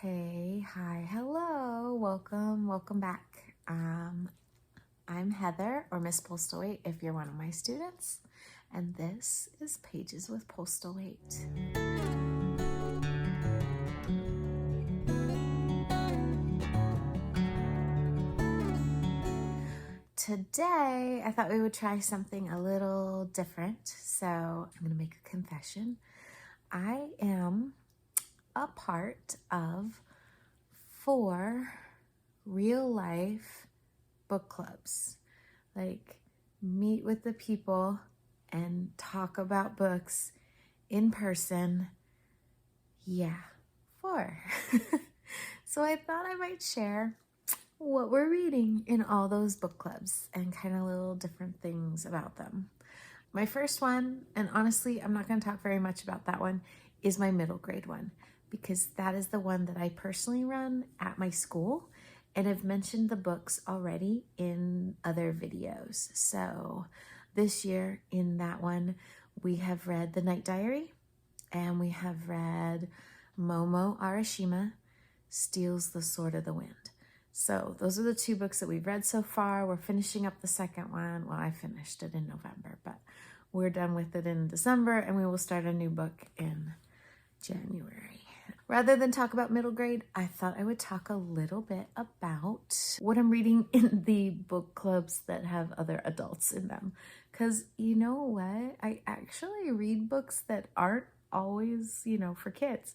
Hey, hi, hello, welcome back. I'm Heather, or Miss Postlethwaite if you're one of my students, and this is Pages with Postlethwaite. Today, I thought we would try something a little different, so I'm gonna make a confession. I am a part of 4 real-life book clubs. Like, meet with the people and talk about books in person. Yeah, 4. So I thought I might share what we're reading in all those book clubs and kind of little different things about them. My first one, and honestly, I'm not going to talk very much about that one, is my middle grade one, because that is the one that I personally run at my school, and I've mentioned the books already in other videos. So this year in that one, we have read The Night Diary, and we have read Momo Arashima Steals the Sword of the Wind. So those are the 2 books that we've read so far. We're finishing up the second one. Well, I finished it in November, but we're done with it in December, and we will start a new book in January. Rather than talk about middle grade, I thought I would talk a little bit about what I'm reading in the book clubs that have other adults in them. Because you know what? I actually read books that aren't always, for kids.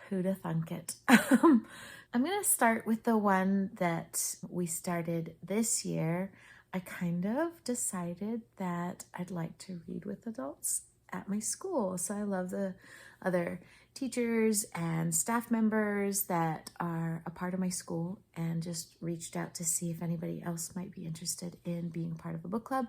Who'da thunk it? I'm going to start with the one that we started this year. I kind of decided that I'd like to read with adults at my school. So I love the other teachers and staff members that are a part of my school, and just reached out to see if anybody else might be interested in being part of a book club.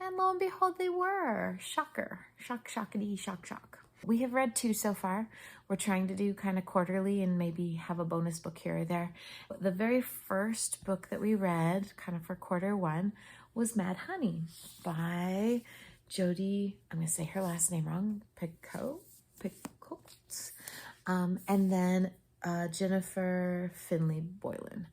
And lo and behold, they were. Shocker. Shock, shockity, shock, shock. We have read 2 so far. We're trying to do kind of quarterly and maybe have a bonus book here or there. The very first book that we read, kind of for quarter 1, was Mad Honey by Jodi, I'm going to say her last name wrong, Picoult. And then Jennifer Finney Boylan.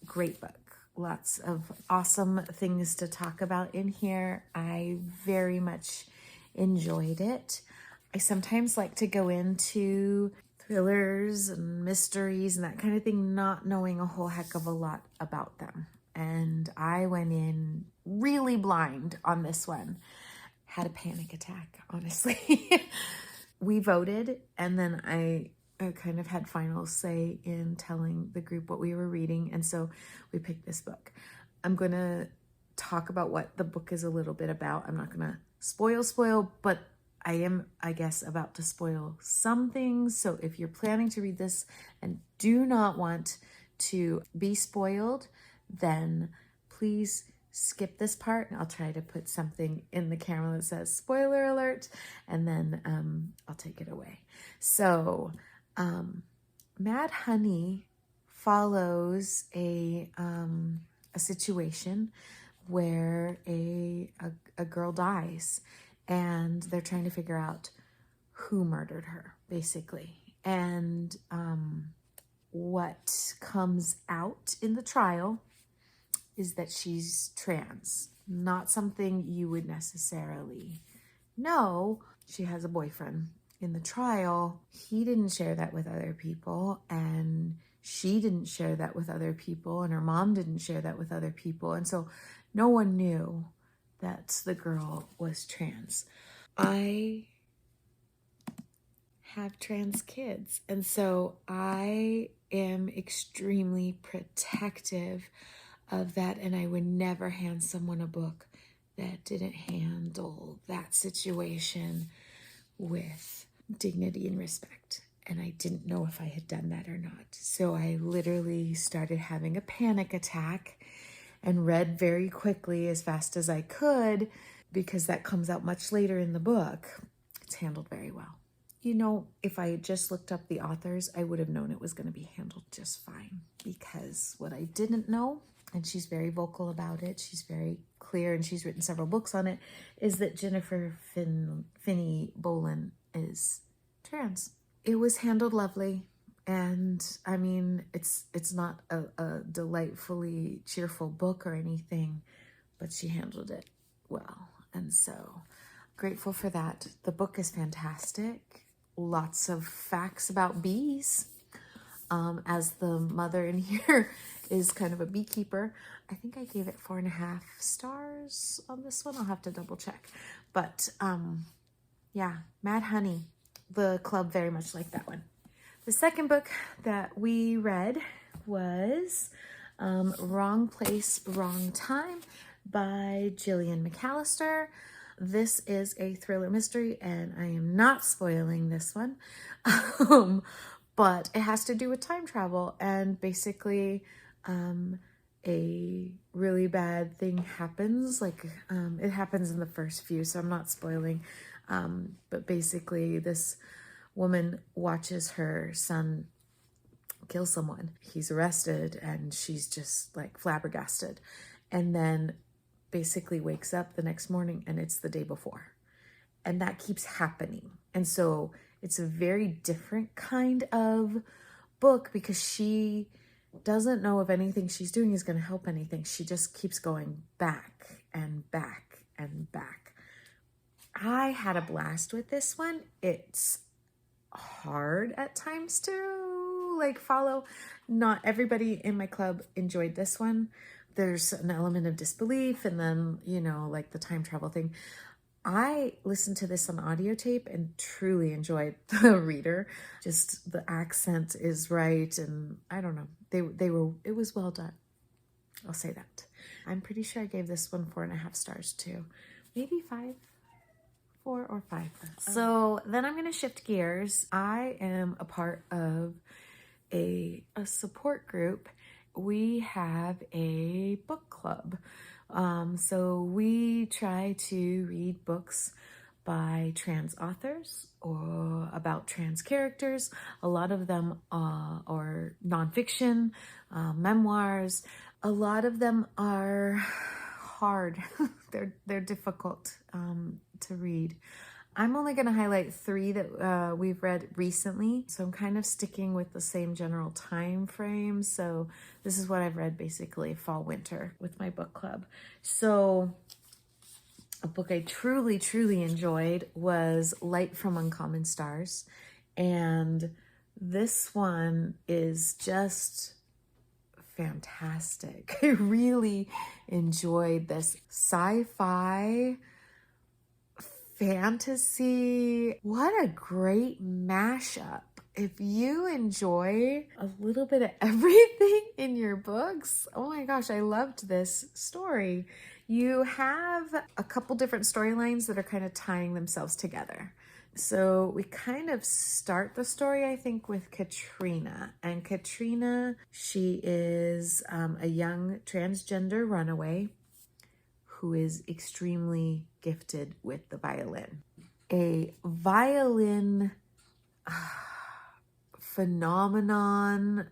Great book. Lots of awesome things to talk about in here. I very much enjoyed it. I sometimes like to go into thrillers and mysteries and that kind of thing, not knowing a whole heck of a lot about them. And I went in really blind on this one. Had a panic attack, honestly. We voted, and then I kind of had final say in telling the group what we were reading, and so we picked this book. I'm going to talk about what the book is a little bit about. I'm not going to spoil, but I am, I guess, about to spoil some things. So if you're planning to read this and do not want to be spoiled, then please skip this part, and I'll try to put something in the camera that says spoiler alert, and then I'll take it away. So Mad Honey follows a situation where a girl dies, and they're trying to figure out who murdered her, basically. And what comes out in the trial is that she's trans. Not something you would necessarily know. She has a boyfriend. In the trial, he didn't share that with other people, and she didn't share that with other people, and her mom didn't share that with other people. And so no one knew that the girl was trans. I have trans kids, and so I am extremely protective of that, and I would never hand someone a book that didn't handle that situation with dignity and respect. And I didn't know if I had done that or not. So I literally started having a panic attack and read very quickly as fast as I could, because that comes out much later in the book. It's handled very well. If I had just looked up the authors, I would have known it was going to be handled just fine, because what I didn't know, and she's very vocal about it, she's very clear, and she's written several books on it, is that Jennifer Finney Boylan is trans. it was handled lovely. And I mean, it's not a delightfully cheerful book or anything, but she handled it well. And so grateful for that. The book is fantastic. Lots of facts about bees. As the mother in here is kind of a beekeeper. I think I gave it 4.5 stars on this one. I'll have to double check. But yeah, Mad Honey. The club very much liked that one. The second book that we read was Wrong Place, Wrong Time by Gillian McAllister. This is a thriller mystery, and I am not spoiling this one. But it has to do with time travel, and basically a really bad thing happens. Like it happens in the first few, so I'm not spoiling. But basically this woman watches her son kill someone. He's arrested and she's just like flabbergasted. And then basically wakes up the next morning and it's the day before. And that keeps happening. And so it's a very different kind of book because she doesn't know if anything she's doing is going to help anything. She just keeps going back and back and back. I had a blast with this one. It's hard at times to like follow. Not everybody in my club enjoyed this one. There's an element of disbelief and then, you know, like the time travel thing. I listened to this on audio tape and truly enjoyed the reader. Just the accent is right. And I don't know, it was well done. I'll say that. I'm pretty sure I gave this one 4.5 stars too. Maybe 5. 4 or 5. So then I'm going to shift gears. I am a part of a support group. We have a book club. So we try to read books by trans authors or about trans characters. A lot of them are nonfiction, memoirs. A lot of them are hard. They're difficult to read. I'm only going to highlight 3 that we've read recently. So I'm kind of sticking with the same general time frame. So this is what I've read basically fall, winter with my book club. So a book I truly, truly enjoyed was Light from Uncommon Stars. And this one is just fantastic. I really enjoyed this sci-fi fantasy. What a great mashup. If you enjoy a little bit of everything in your books, oh my gosh, I loved this story. You have a couple different storylines that are kind of tying themselves together. So we kind of start the story, I think, with Katrina. And Katrina, she is a young transgender runaway who is extremely gifted with the violin. A violin phenomenon,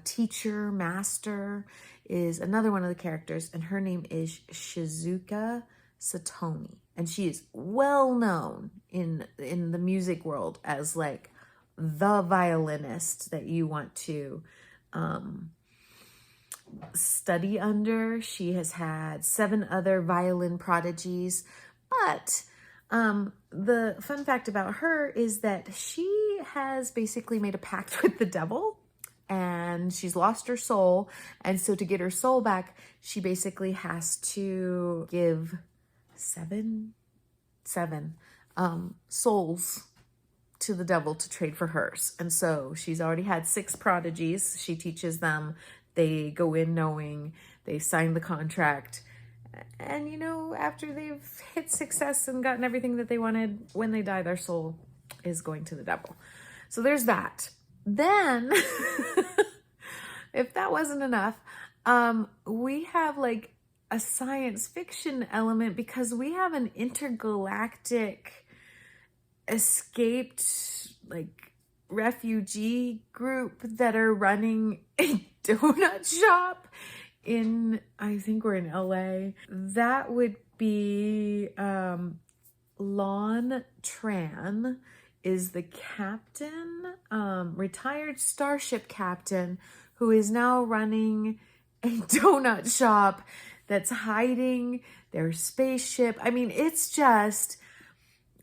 teacher, master is another one of the characters, and her name is Shizuka Satomi. And she is well known in the music world as like the violinist that you want to study under. She has had 7 other violin prodigies, but the fun fact about her is that she has basically made a pact with the devil and she's lost her soul. And so to get her soul back, she basically has to give 7 souls to the devil to trade for hers. And so she's already had 6 prodigies. She teaches them. They go in knowing, they sign the contract. And, you know, after they've hit success and gotten everything that they wanted, when they die, their soul is going to the devil. So there's that. Then, if that wasn't enough, we have like a science fiction element because we have an intergalactic escaped like refugee group that are running a donut shop in, I think we're in LA. That would be Lon Tran is the captain, retired starship captain, who is now running a donut shop that's hiding their spaceship. I mean, it's just,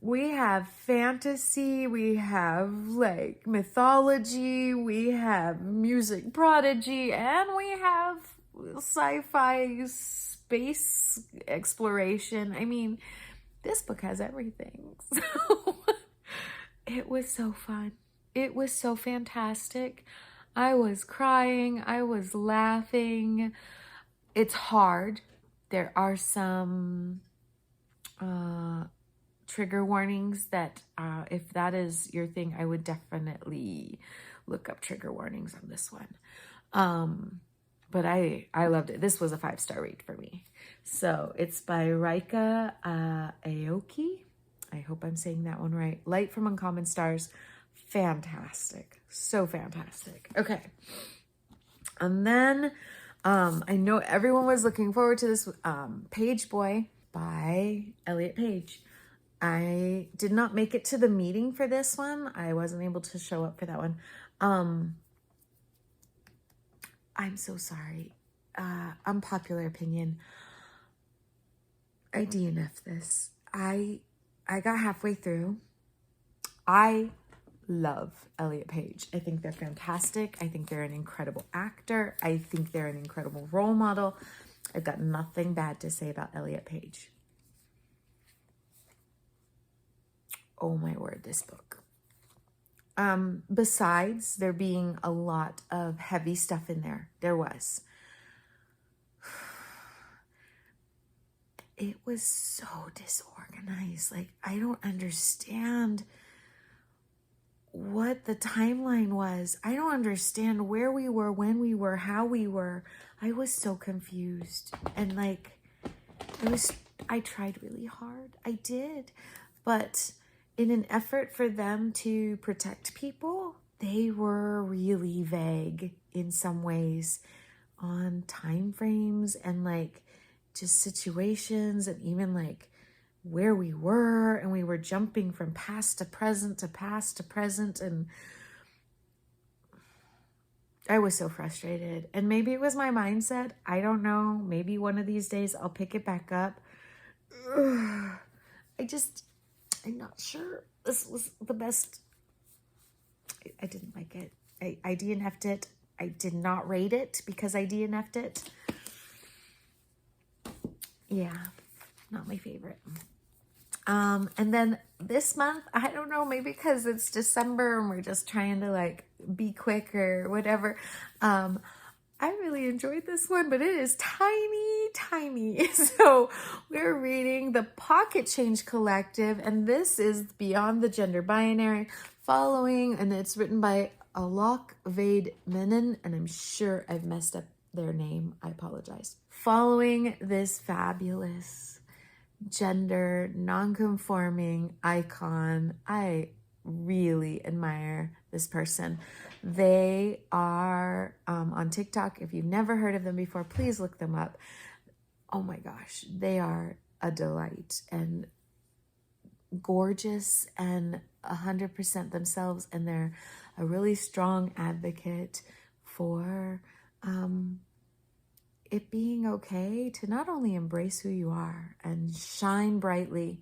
we have fantasy, we have like mythology, we have music prodigy, and we have sci-fi space exploration. I mean, this book has everything. So it was so fun. It was so fantastic. I was crying. I was laughing. It's hard. There are some trigger warnings that if that is your thing, I would definitely look up trigger warnings on this one. But I loved it. This was a 5-star read for me. So it's by Ryka Aoki. I hope I'm saying that one right. Light from Uncommon Stars. Fantastic. So fantastic. Okay. And then I know everyone was looking forward to this Pageboy by Elliot Page. I did not make it to the meeting for this one. I wasn't able to show up for that one. I'm so sorry. Unpopular opinion. I DNF'd this. I got halfway through. I love Elliot Page. I think they're fantastic. I think they're an incredible actor. I think they're an incredible role model. I've got nothing bad to say about Elliot Page. Oh my word, this book. Besides there being a lot of heavy stuff in there, there was. It was so disorganized. Like, I don't understand what the timeline was. I don't understand where we were, when we were, how we were. I was so confused. And like, I tried really hard. I did. But in an effort for them to protect people, they were really vague in some ways on time frames and like just situations and even like where we were, and we were jumping from past to present to past to present, and I was so frustrated. And maybe it was my mindset. I don't know. Maybe one of these days I'll pick it back up. I'm not sure. This was the best. I didn't like it. I DNF'd it. I did not rate it because I DNF'd it. Yeah, not my favorite. And then this month, I don't know, maybe because it's December and we're just trying to like be quick or whatever. I really enjoyed this one, but it is tiny. So we're reading The Pocket Change Collective, and this is Beyond the Gender Binary, and it's written by Alok, Vaid-Menon, and I'm sure I've messed up their name. I apologize. Following this fabulous gender non-conforming icon, I really admire this person. They are on TikTok. If you've never heard of them before, please look them up. Oh my gosh, they are a delight and gorgeous and 100% themselves, and they're a really strong advocate for it being okay to not only embrace who you are and shine brightly,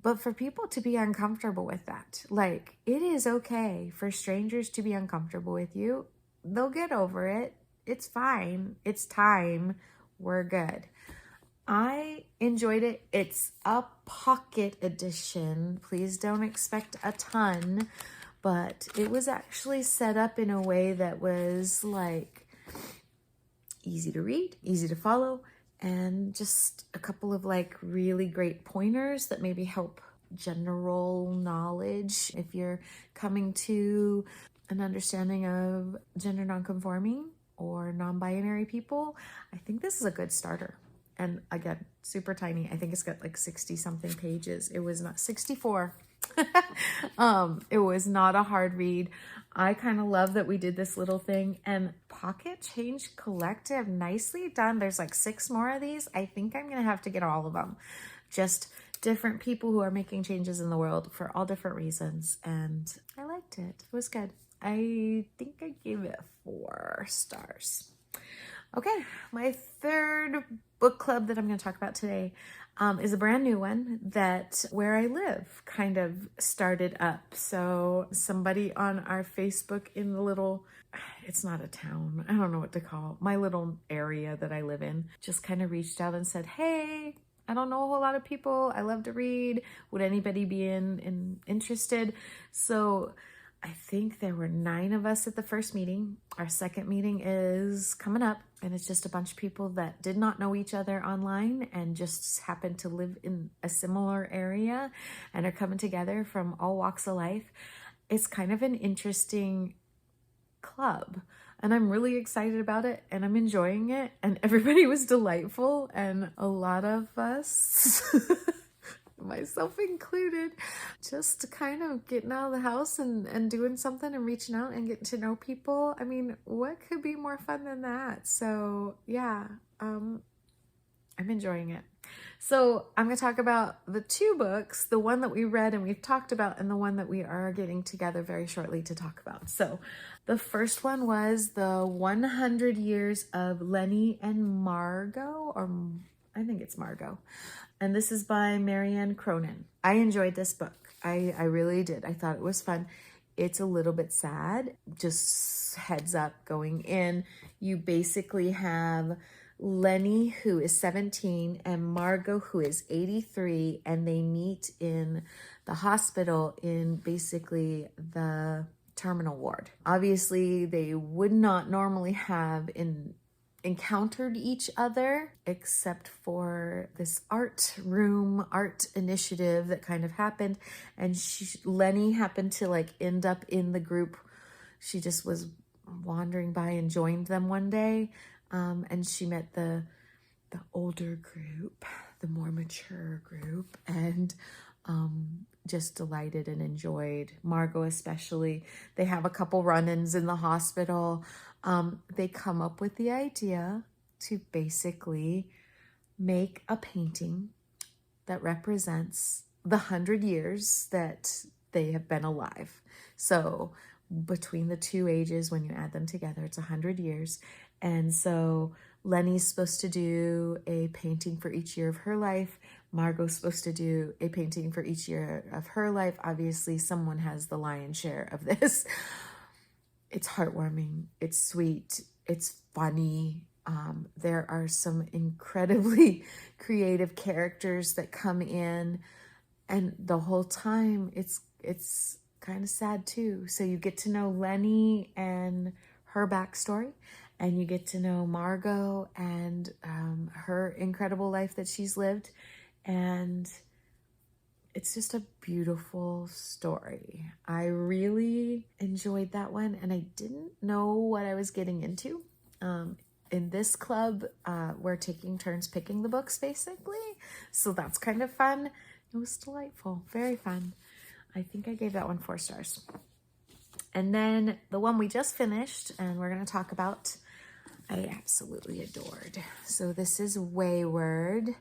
but for people to be uncomfortable with that. Like, it is okay for strangers to be uncomfortable with you. They'll get over it. It's fine. It's time. We're good. I enjoyed it. It's a pocket edition. Please don't expect a ton, but it was actually set up in a way that was like easy to read, easy to follow, and just a couple of like really great pointers that maybe help general knowledge if you're coming to an understanding of gender nonconforming or non-binary people. I think this is a good starter. And again, super tiny. I think it's got like 60 something pages. It was not 64. It was not a hard read. I kind of love that we did this little thing. And Pocket Change Collective, nicely done. There's like 6 more of these. I think I'm going to have to get all of them just different people who are making changes in the world for all different reasons. And I liked it. It was good. I think I gave it 4 stars. Okay, my third book club that I'm going to talk about today is a brand new one that where I live kind of started up. So somebody on our Facebook in the little, it's not a town, I don't know what to call it, my little area that I live in, just kind of reached out and said, hey, I don't know a whole lot of people. I love to read. Would anybody be interested? So I think there were 9 of us at the first meeting. Our second meeting is coming up, and it's just a bunch of people that did not know each other online and just happened to live in a similar area and are coming together from all walks of life. It's kind of an interesting club, and I'm really excited about it, and I'm enjoying it, and everybody was delightful, and a lot of us myself included, just kind of getting out of the house and doing something and reaching out and getting to know people. I mean, what could be more fun than that? So yeah, I'm enjoying it. So I'm going to talk about the 2 books, the one that we read and we've talked about, and the one that we are getting together very shortly to talk about. So the first one was the 100 Years of Lenni and Margot, or I think it's Margot. And this is by Marianne Cronin. I enjoyed this book. I really did. I thought it was fun. It's a little bit sad. Just heads up going in. You basically have Lenni, who is 17, and Margot, who is 83, and they meet in the hospital in basically the terminal ward. Obviously, they would not normally have encountered each other except for this art initiative that kind of happened, and Lenni happened to like end up in the group. She just was wandering by and joined them one day, and she met the older group, the more mature group, and just delighted and enjoyed. Margot especially. They have a couple run-ins in the hospital. They come up with the idea to basically make a painting that represents the 100 years that they have been alive. So between the 2 ages, when you add them together, it's 100 years. And so Lenni's supposed to do a painting for each year of her life. Margot's supposed to do a painting for each year of her life. Obviously, someone has the lion's share of this. It's heartwarming. It's sweet. It's funny. There are some incredibly creative characters that come in, and the whole time it's kind of sad too. So you get to know Lenni and her backstory, and you get to know Margot and her incredible life that she's lived, and it's just a beautiful story. I really enjoyed that one, and I didn't know what I was getting into. In this club, we're taking turns picking the books, basically. So that's kind of fun. It was delightful. Very fun. I think I gave that one 4 stars. And then the one we just finished, and we're going to talk about, I absolutely adored. So this is Wayward.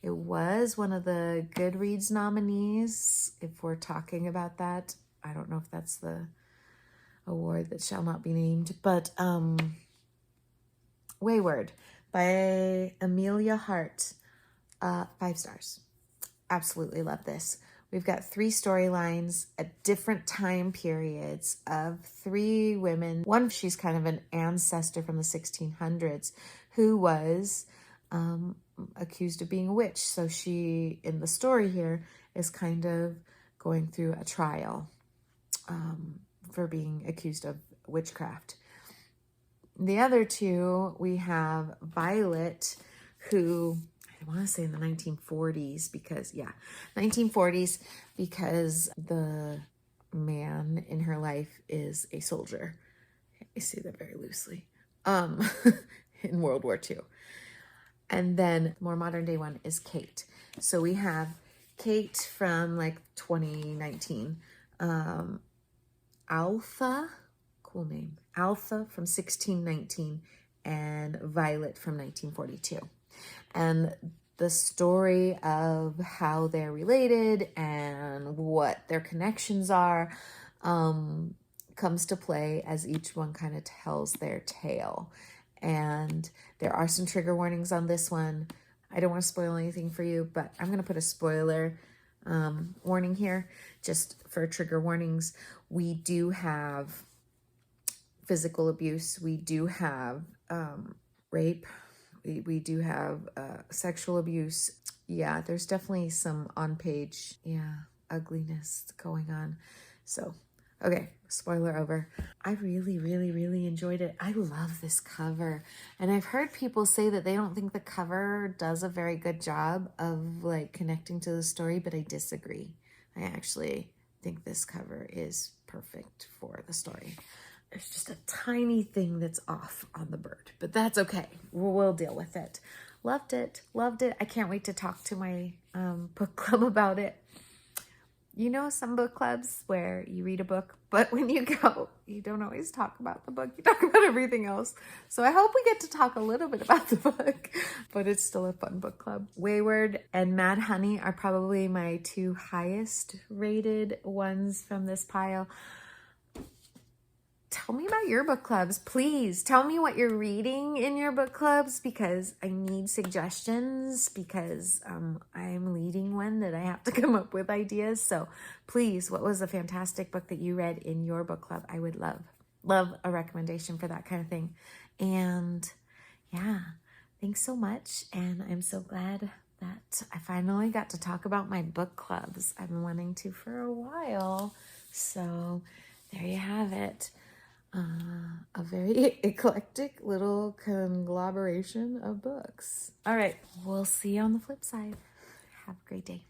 It was one of the Goodreads nominees. If we're talking about that, I don't know if that's the award that shall not be named, but Wayward by Emilia Hart, 5 stars. Absolutely love this. We've got 3 storylines at different time periods of 3 women. One, she's kind of an ancestor from the 1600s who was accused of being a witch. So she, in the story here, is kind of going through a trial for being accused of witchcraft. The other 2, we have Violet, who I want to say in the 1940s because, 1940s, because the man in her life is a soldier. I say that very loosely. In World War II. And then more modern day one is Kate. So we have Kate from like 2019. Alpha, cool name. Alpha from 1619 and Violet from 1942. And the story of how they're related and what their connections are comes to play as each one kind of tells their tale. And there are some trigger warnings on this one. I don't want to spoil anything for you, but I'm going to put a spoiler warning here just for trigger warnings. We do have physical abuse. We do have rape. We do have sexual abuse. Yeah, there's definitely some on-page, ugliness going on. So, okay, spoiler over. I really, really, really enjoyed it. I love this cover. And I've heard people say that they don't think the cover does a very good job of like connecting to the story, but I disagree. I actually think this cover is perfect for the story. There's just a tiny thing that's off on the bird, but that's okay. We'll deal with it. Loved it. Loved it. I can't wait to talk to my book club about it. You know, some book clubs where you read a book, but when you go, you don't always talk about the book. You talk about everything else. So I hope we get to talk a little bit about the book, but it's still a fun book club. Wayward and Mad Honey are probably my two highest rated ones from this pile. Tell me about your book clubs, please. Tell me what you're reading in your book clubs because I need suggestions because I'm leading one that I have to come up with ideas. So please, what was a fantastic book that you read in your book club? I would love a recommendation for that kind of thing. And yeah, thanks so much. And I'm so glad that I finally got to talk about my book clubs. I've been wanting to for a while. So there you have it. A very eclectic little conglomeration of books. All right, we'll see you on the flip side. Have a great day.